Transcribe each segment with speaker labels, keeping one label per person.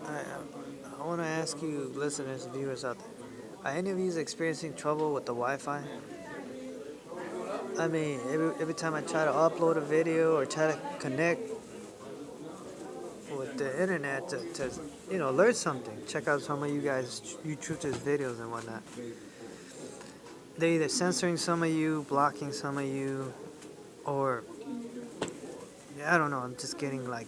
Speaker 1: I want to ask you, listeners, viewers out there, are any of you experiencing trouble with the Wi-Fi? I mean, every time I try to upload a video or try to connect with the internet to learn something, check out some of you guys YouTube's videos and whatnot. They're either censoring some of you, blocking some of you, or I don't know. I'm just getting like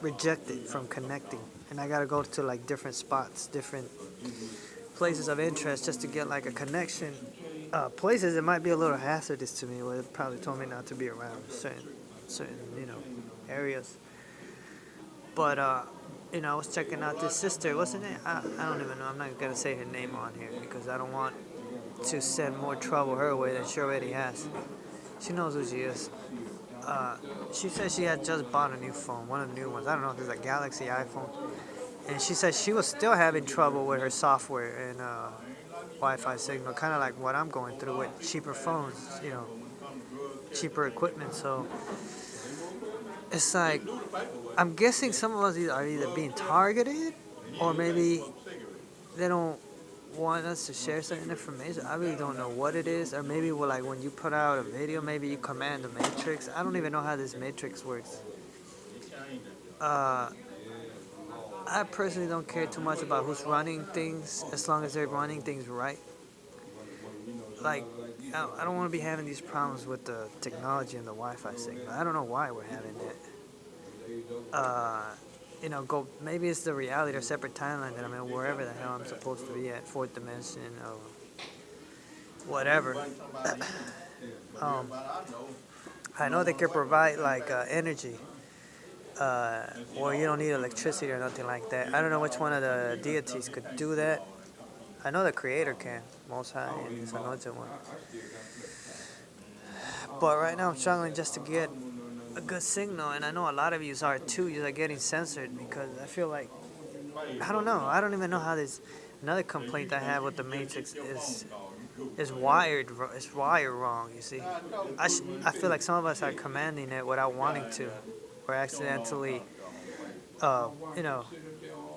Speaker 1: rejected from connecting, and I gotta go to like different spots, different places of interest just to get like a connection. Places that might be a little hazardous to me, where they probably told me not to be around certain areas. But I was checking out this sister. What's her name? I don't even know. I'm not gonna say her name on here because I don't want to send more trouble her way than she already has. She knows who she is. Uh, she said she had just bought a new phone, one of the new ones. I don't know if it's a Galaxy iPhone. And she said she was still having trouble with her software and Wi-Fi signal, kind of like what I'm going through with cheaper phones, cheaper equipment. So it's like, I'm guessing some of us are either being targeted or maybe they don't want us to share certain information. I really don't know what it is. Or maybe like when you put out a video, maybe you command the matrix. I don't even know how this matrix works. Uh, I personally don't care too much about who's running things as long as they're running things right. Like, I don't want to be having these problems with the technology and the Wi-Fi signal. I don't know why we're having that. Go. Maybe it's the reality or separate timeline that I'm in, wherever the hell I'm supposed to be at, fourth dimension or whatever. I know they can provide like energy, or you don't need electricity or nothing like that. I don't know which one of the deities could do that. I know the Creator can, Most High, and His Anointed One. But right now I'm struggling just to get a good signal, and I know a lot of you are too. You're getting censored because I feel like, I don't know. I don't even know how this. Another complaint I have with the Matrix is wired. It's wired wrong. You see, I feel like some of us are commanding it without wanting to, or accidentally. You know,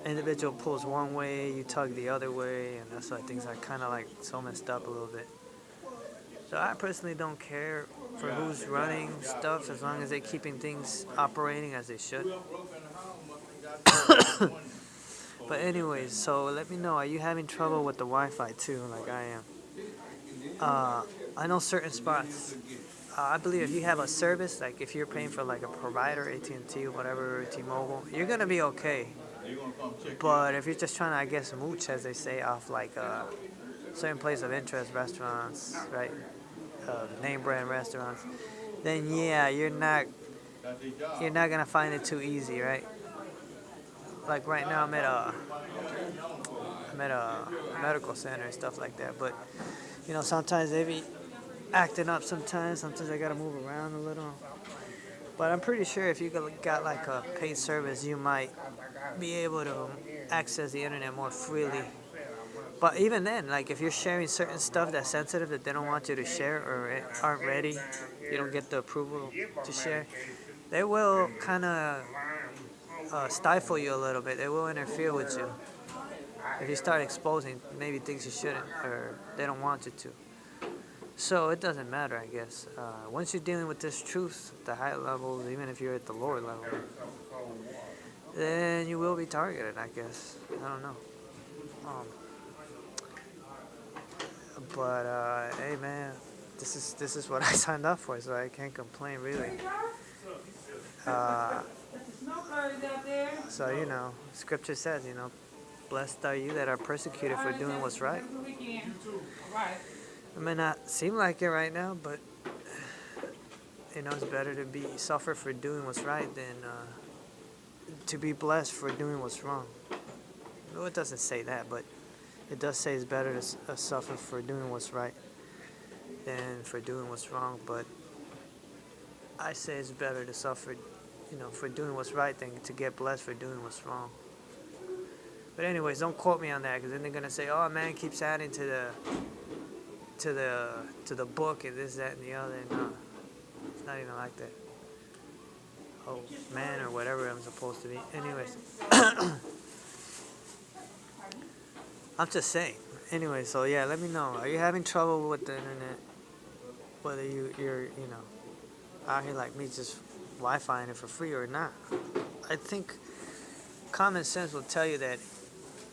Speaker 1: individual pulls one way, you tug the other way, and that's why things are kind of like so messed up a little bit. So I personally don't care for who's running stuff as long as they're keeping things operating as they should. But anyways, so let me know, are you having trouble with the Wi-Fi too, like I am? I know certain spots. I believe if you have a service, like if you're paying for like a provider, AT&T, whatever, T-Mobile, you're gonna be okay. But if you're just trying to, I guess, mooch, as they say, off like certain place of interest, restaurants, right? Name brand restaurants, then yeah, you're not gonna find it too easy, right? Like right now, I'm at a medical center and stuff like that. But sometimes they be acting up. Sometimes I gotta move around a little. But I'm pretty sure if you got like a paid service, you might be able to access the internet more freely. But even then, like if you're sharing certain stuff that's sensitive that they don't want you to share or aren't ready, you don't get the approval to share, they will kind of stifle you a little bit. They will interfere with you if you start exposing maybe things you shouldn't or they don't want you to. So it doesn't matter, I guess. Once you're dealing with this truth, the high levels, even if you're at the lower level, then you will be targeted, I guess. I don't know. But hey, man, this is what I signed up for, so I can't complain really. So Scripture says, blessed are you that are persecuted for doing what's right. It may not seem like it right now, but it's better to be suffer for doing what's right than to be blessed for doing what's wrong. Well, it doesn't say that, but it does say it's better to suffer for doing what's right than for doing what's wrong. But I say it's better to suffer, for doing what's right than to get blessed for doing what's wrong. But anyways, don't quote me on that, because then they're gonna say, "Oh, man keeps adding to the book and this, that, and the other." No, it's not even like that. Oh, man, or whatever I'm supposed to be. Anyways. I'm just saying. Anyway, so yeah, let me know. Are you having trouble with the internet? Whether you're out here like me, just Wi-Fiing it for free or not. I think common sense will tell you that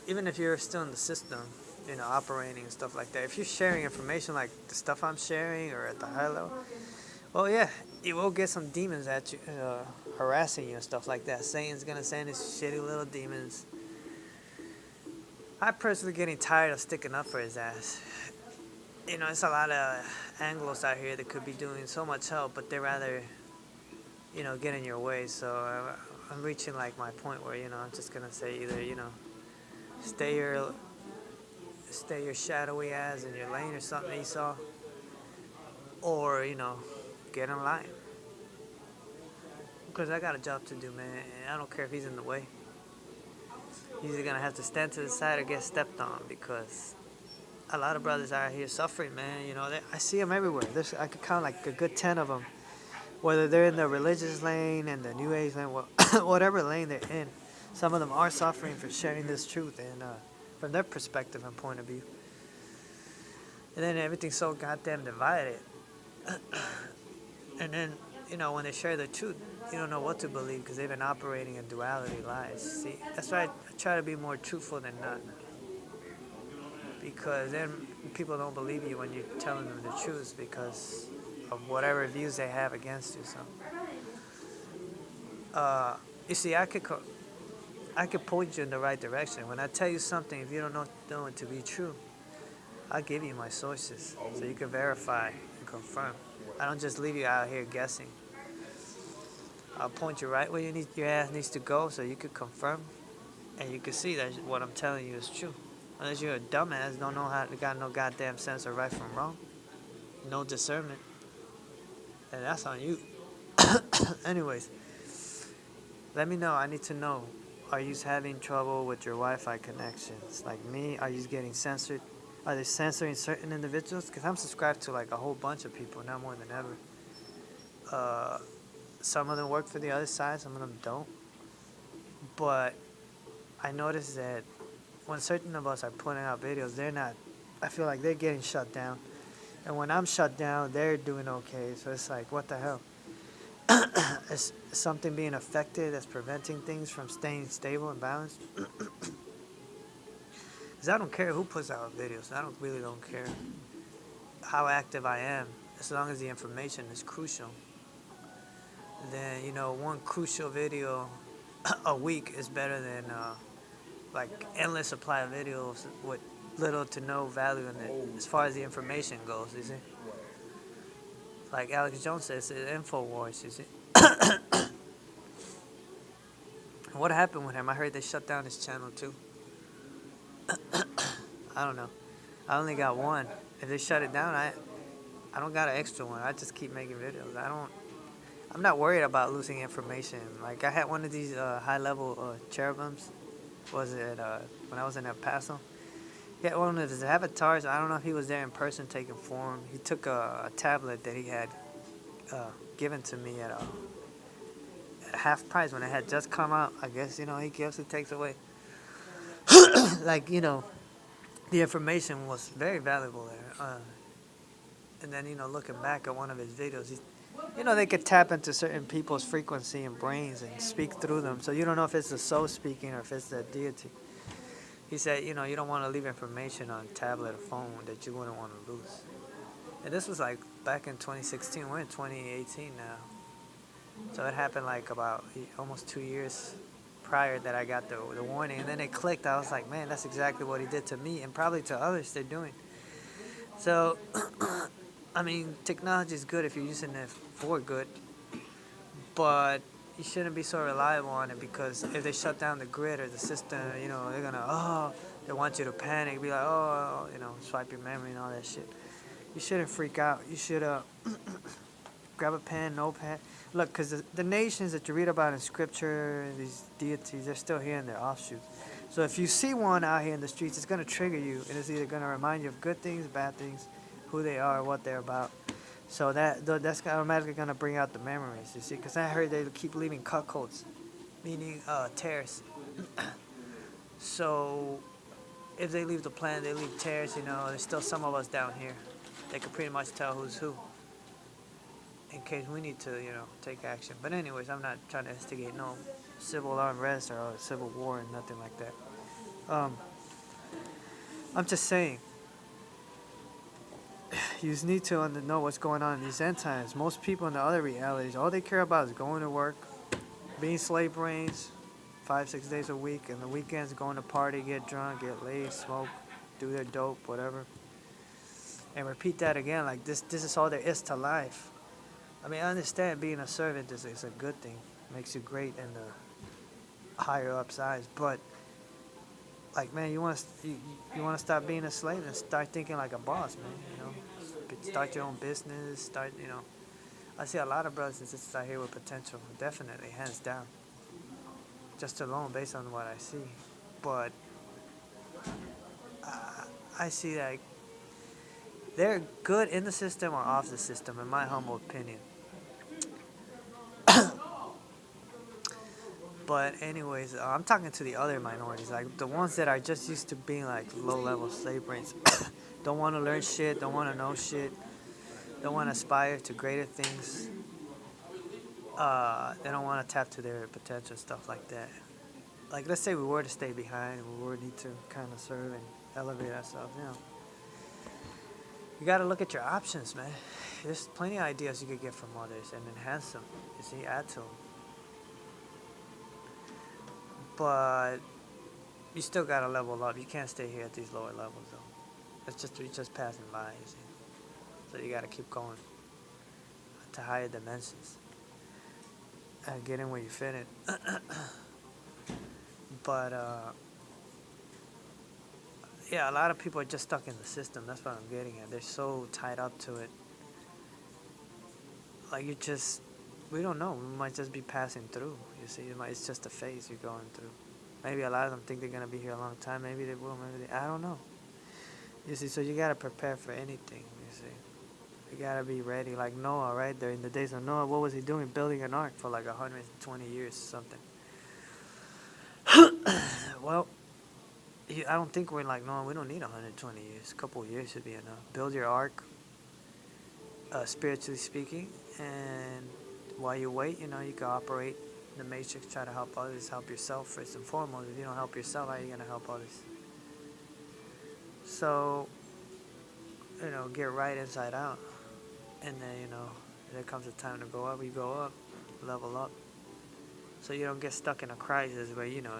Speaker 1: even if you're still in the system, operating and stuff like that, if you're sharing information like the stuff I'm sharing or at the high level, well, yeah, you will get some demons at you, harassing you and stuff like that. Satan's gonna send his shitty little demons. I'm personally getting tired of sticking up for his ass. It's a lot of Anglos out here that could be doing so much help, but they rather, get in your way. So I'm reaching like my point where, I'm just gonna say either, stay your shadowy ass in your lane or something, Esau, or get in line. Because I got a job to do, man, and I don't care if he's in the way. He's either gonna have to stand to the side or get stepped on, because a lot of brothers out here suffering, man. I see them everywhere. I could count like a good 10 of them, whether they're in the religious lane and the New Age lane, whatever lane they're in. Some of them are suffering for sharing this truth and from their perspective and point of view. And then everything's so goddamn divided. And then, when they share the truth, you don't know what to believe because they've been operating in duality lies. See, that's why I try to be more truthful than not. Because then people don't believe you when you're telling them the truth because of whatever views they have against you. So, you see, I could point you in the right direction. When I tell you something, if you don't know it to be true, I'll give you my sources so you can verify and confirm. I don't just leave you out here guessing. I'll point you right where your ass needs to go so you can confirm and you can see that what I'm telling you is true. Unless you're a dumbass, got no goddamn sense of right from wrong, no discernment, and that's on you. Anyways, let me know. I need to know. Are you having trouble with your Wi-Fi connections? Like me, are you getting censored? Are they censoring certain individuals? Because I'm subscribed to like a whole bunch of people, now more than ever. Some of them work for the other side, some of them don't. But I noticed that when certain of us are putting out videos, I feel like they're getting shut down. And when I'm shut down, they're doing okay. So it's like, what the hell? Is something being affected that's preventing things from staying stable and balanced? Because I don't care who puts out videos. I really don't care how active I am, as long as the information is crucial. Then, one crucial video a week is better than like endless supply of videos with little to no value in it as far as the information goes, you see. Like Alex Jones says, it's InfoWars, you see. What happened with him? I heard they shut down his channel too. I don't know. I only got one. If they shut it down, I don't got an extra one. I just keep making videos. I'm not worried about losing information. Like I had one of these high-level cherubims. Was it when I was in El Paso? He had one of his avatars. I don't know if he was there in person taking form. He took a tablet that he had given to me at half price when it had just come out. I guess he gives and takes away. Like the information was very valuable there. And then looking back at one of his videos, they could tap into certain people's frequency and brains and speak through them. So you don't know if it's the soul speaking or if it's the deity. He said, you don't want to leave information on tablet or phone that you wouldn't want to lose. And this was like back in 2016. We're in 2018 now. So it happened like about almost 2 years prior that I got the warning. And then it clicked. I was like, man, that's exactly what he did to me and probably to others they're doing. So, I mean, technology is good if you're using it for good. But you shouldn't be so reliable on it, because if they shut down the grid or the system, they're gonna, they want you to panic, be like, swipe your memory and all that shit. You shouldn't freak out. You should grab a pen, notepad. Look, because the nations that you read about in scripture, these deities, they're still here in their offshoots. So if you see one out here in the streets, it's gonna trigger you, and it's either gonna remind you of good things, bad things, who they are, what they're about. So that's automatically going to bring out the memories, you see. Because I heard they keep leaving cuckolds, meaning tears. So if they leave the planet, they leave tares, you know, there's still some of us down here. They could pretty much tell who's who in case we need to, you know, take action. But anyways, I'm not trying to instigate no civil unrest or civil war and nothing like that. I'm just saying, you just need to know what's going on in these end times. Most people in the other realities, all they care about is going to work, being slave brains, 5-6 days a week, and the weekends going to party, get drunk, get laid, smoke, do their dope, whatever. And repeat that again, like this is all there is to life. I mean, I understand being a servant is a good thing. Makes you great in the higher up size, but like, man, you want to stop being a slave and start thinking like a boss, man, you know? Start your own business, you know. I see a lot of brothers and sisters out here with potential, definitely, hands down. Just alone, based on what I see. But I see that they're good in the system or off the system, in my humble opinion. But anyways, I'm talking to the other minorities, like the ones that are just used to being like low-level slave brains. Don't want to learn shit, don't want to know shit, don't want to aspire to greater things. They don't want to tap to their potential, stuff like that. Like, let's say we were to stay behind, we were need to kind of serve and elevate ourselves, you know. You got to look at your options, man. There's plenty of ideas you could get from others and enhance them. You see, add to them. But you still got to level up. You can't stay here at these lower levels, though. You're just passing by, you see. So you got to keep going to higher dimensions and get in where you fit in. But yeah, a lot of people are just stuck in the system. That's what I'm getting at. They're so tied up to it. Like, we don't know. We might just be passing through. You see, it's just a phase you're going through. Maybe a lot of them think they're going to be here a long time. Maybe they will. I don't know. You see, so you got to prepare for anything, you see. You got to be ready. Like Noah, right? There in the days of Noah, what was he doing? Building an ark for like 120 years or something. Well, I don't think we're like Noah. We don't need 120 years. A couple of years should be enough. Build your ark, spiritually speaking, and while you wait, you know, you can operate the matrix, try to help others, help yourself first and foremost. If you don't help yourself, how are you going to help others? So, you know, get right inside out. And then, you know, there comes a time to go up, you go up, level up. So you don't get stuck in a crisis where, you know,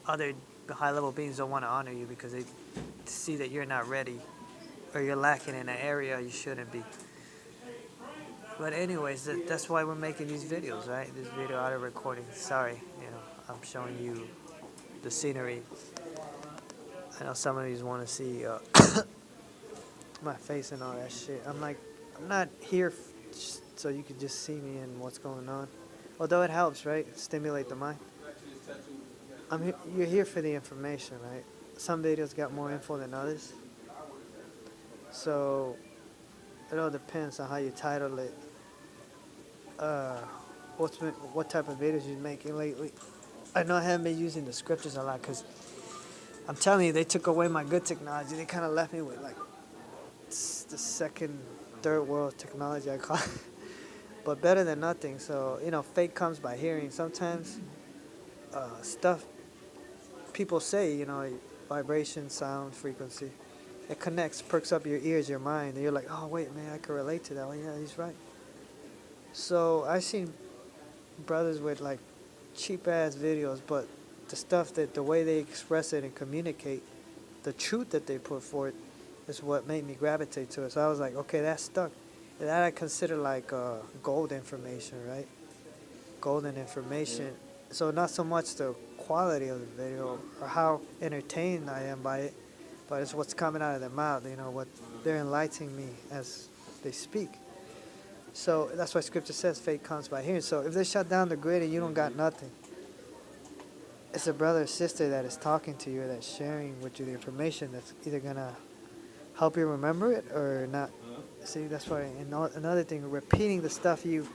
Speaker 1: other high-level beings don't want to honor you because they see that you're not ready or you're lacking in an area you shouldn't be. But anyways, that's why we're making these videos, right? This video audio recording. Sorry, you know, I'm showing you the scenery. I know some of these want to see my face and all that shit. I'm not here so you can just see me and what's going on. Although it helps, right? Stimulate the mind. You're here for the information, right? Some videos got more info than others. So it all depends on how you title it. What type of videos you're making lately. I know I haven't been using the scriptures a lot because I'm telling you, they took away my good technology. They kind of left me with like the second, third world technology, I call it. But better than nothing. So, you know, faith comes by hearing. Sometimes stuff people say, you know, vibration, sound, frequency, it connects, perks up your ears, your mind, and you're like, oh wait, man, I can relate to that. Oh yeah, he's right. So I've seen brothers with like cheap ass videos, but the way they express it and communicate, the truth that they put forth is what made me gravitate to it. So I was like, okay, that's stuck. And that I consider like gold information, right? Golden information. So not so much the quality of the video or how entertained I am by it, but it's what's coming out of their mouth, you know, what they're enlightening me as they speak. So that's why scripture says faith comes by hearing. So if they shut down the grid and you don't got nothing, it's a brother or sister that is talking to you, that's sharing with you the information that's either going to help you remember it or not. See, that's why another thing, repeating the stuff you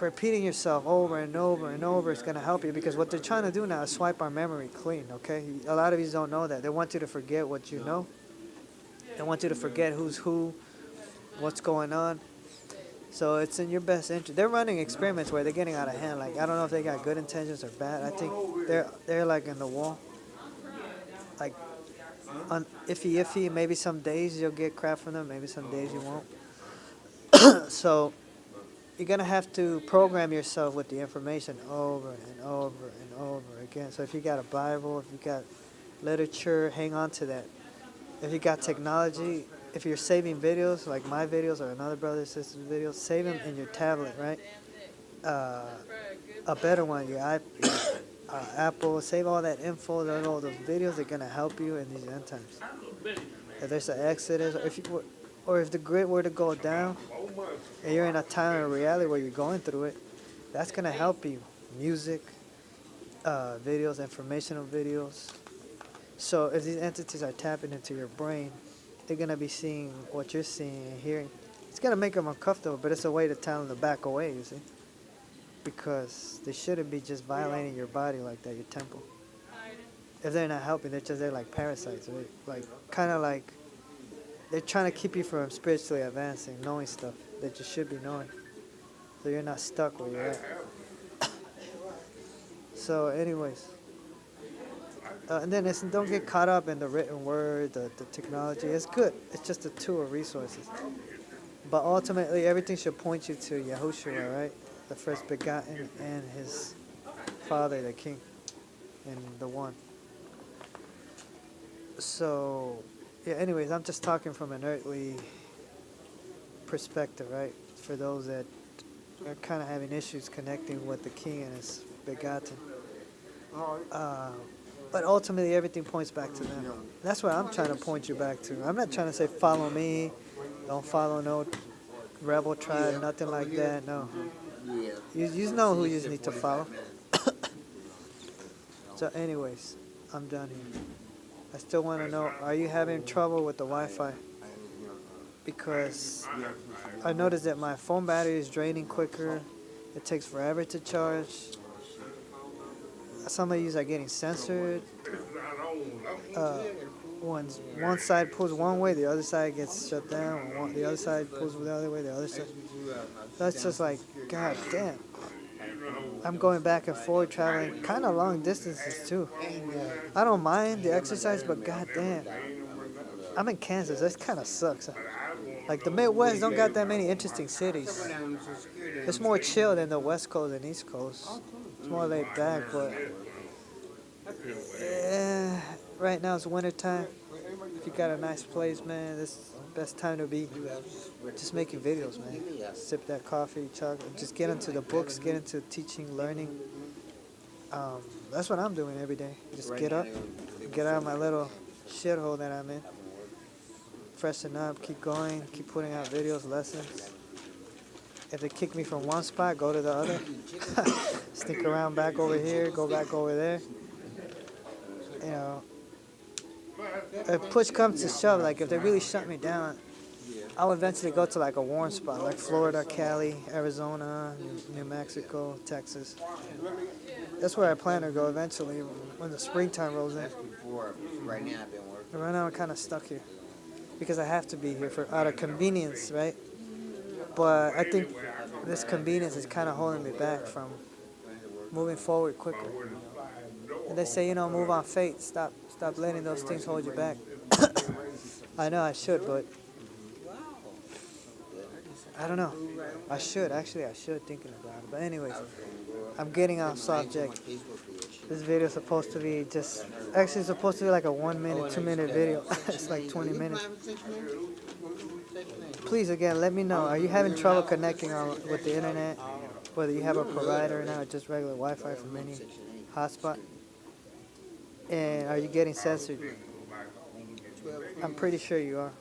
Speaker 1: repeating yourself over and over and over is going to help you, because what they're trying to do now is swipe our memory clean, okay? A lot of you don't know that. They want you to forget what you know. They want you to forget who's who, what's going on. So it's in your best interest. They're running experiments where they're getting out of hand. Like, I don't know if they got good intentions or bad. I think they're like in the wall. Like, on iffy. Maybe some days you'll get crap from them. Maybe some days you won't. So you're going to have to program yourself with the information over and over and over again. So if you got a Bible, if you got literature, hang on to that. If you got technology, if you're saving videos, like my videos or another brother or sister's videos, save them in your tablet, right? A better one, your Apple, save all that info, all those videos are going to help you in these end times. If there's an exodus, or if the grid were to go down, and you're in a time of reality where you're going through it, that's going to help you. Music, videos, informational videos. So if these entities are tapping into your brain, they're going to be seeing what you're seeing and hearing. It's going to make them uncomfortable, but it's a way to tell them to back away, you see. Because they shouldn't be just violating your body like that, your temple. If they're not helping, they're like parasites, right? Like, kind of like, they're trying to keep you from spiritually advancing, knowing stuff that you should be knowing. So you're not stuck where you're at. So anyways. And then don't get caught up in the written word, the technology. It's good. It's just a tool of resources. But ultimately, everything should point you to Yahushua, right? The first begotten and his Father, the King, and the One. So, yeah, anyways, I'm just talking from an earthly perspective, right? For those that are kind of having issues connecting with the King and his begotten. But ultimately, everything points back to them. That's what I'm trying to point you back to. I'm not trying to say, follow me, don't follow no rebel tribe, nothing like that, no. You know who you need to follow. So anyways, I'm done here. I still want to know, are you having trouble with the Wi-Fi? Because I noticed that my phone battery is draining quicker. It takes forever to charge. Some of these are getting censored. One side pulls one way, the other side gets shut down. The other side pulls the other way, the other side. That's just like, god damn. I'm going back and forth, traveling kind of long distances too. I don't mind the exercise, but god damn. I'm in Kansas. That kind of sucks. Like the Midwest don't got that many interesting cities. It's more chill than the West Coast and East Coast. It's more laid back, but right now it's winter time. If you got a nice place, man, this is the best time to be just making videos, man. Sip that coffee, chocolate, just get into the books, get into teaching, learning. That's what I'm doing every day. Just get up, get out of my little shithole that I'm in. Freshen up, keep going, keep putting out videos, lessons. If they kick me from one spot, go to the other. Sneak around back over here, go back over there. You know, if push comes to shove, like if they really shut me down, I'll eventually go to like a warm spot, like Florida, Cali, Arizona, New Mexico, Texas. That's where I plan to go eventually when the springtime rolls in. Right now I'm kind of stuck here because I have to be here out of convenience, right? But I think this convenience is kind of holding me back from moving forward quicker. And they say, move on faith. Stop letting those things hold you back. I know I should, but I don't know. I should thinking about it. But anyways, I'm getting off subject. This video is supposed to be supposed to be like a 1 minute, 2 minute video. It's like 20 minutes. Please, again, let me know. Are you having trouble connecting with the internet? Whether you have a provider or not, or just regular Wi-Fi from any hotspot? And are you getting censored? I'm pretty sure you are.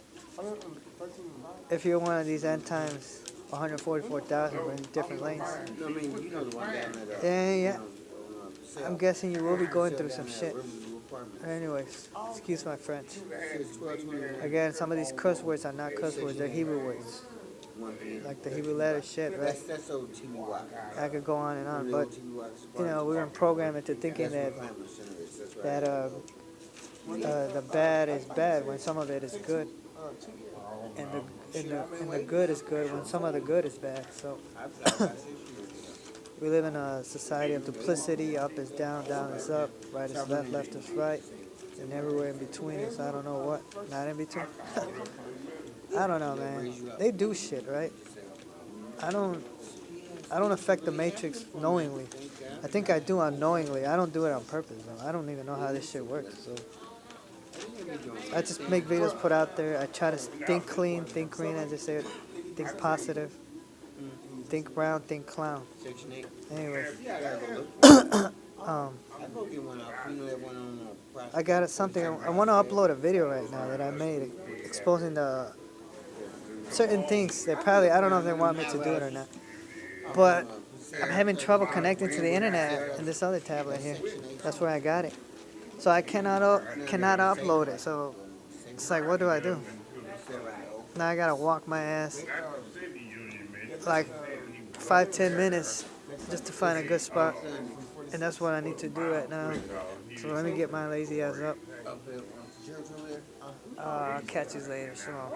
Speaker 1: If you're one of these end times, 144,000 in different lanes. Yeah. I'm guessing you will be going through some shit. Anyways, excuse my French. Again, some of these curse words are not curse words, they're Hebrew words. like the Hebrew letter shit, right?
Speaker 2: That's old TV Walk.
Speaker 1: I could go on and on, but you know, we were programmed into thinking that the bad is bad when some of it is good, and the good is good when some of the good is bad. So we live in a society of duplicity. Up is down, down is up, right is left, left is right, and everywhere in between is I don't know what. Not in between. I don't know, man. They do shit, right? I don't affect the matrix knowingly. I think I do unknowingly. I don't do it on purpose, though. I don't even know how this shit works. So I just make videos, put out there. I try to think clean, think green, as they say. Think positive. Think brown, think clown. Anyway, I got it. Something. I want to upload a video right now that I made exposing the certain things. They probably, I don't know if they want me to do it or not, but I'm having trouble connecting to the internet in this other tablet here. That's where I got it. So I cannot upload it. So it's like, what do I do? Now I gotta walk my ass like 5-10 minutes just to find a good spot, and that's what I need to do right now. So let me get my lazy ass up. I'll catch you later. Shalom.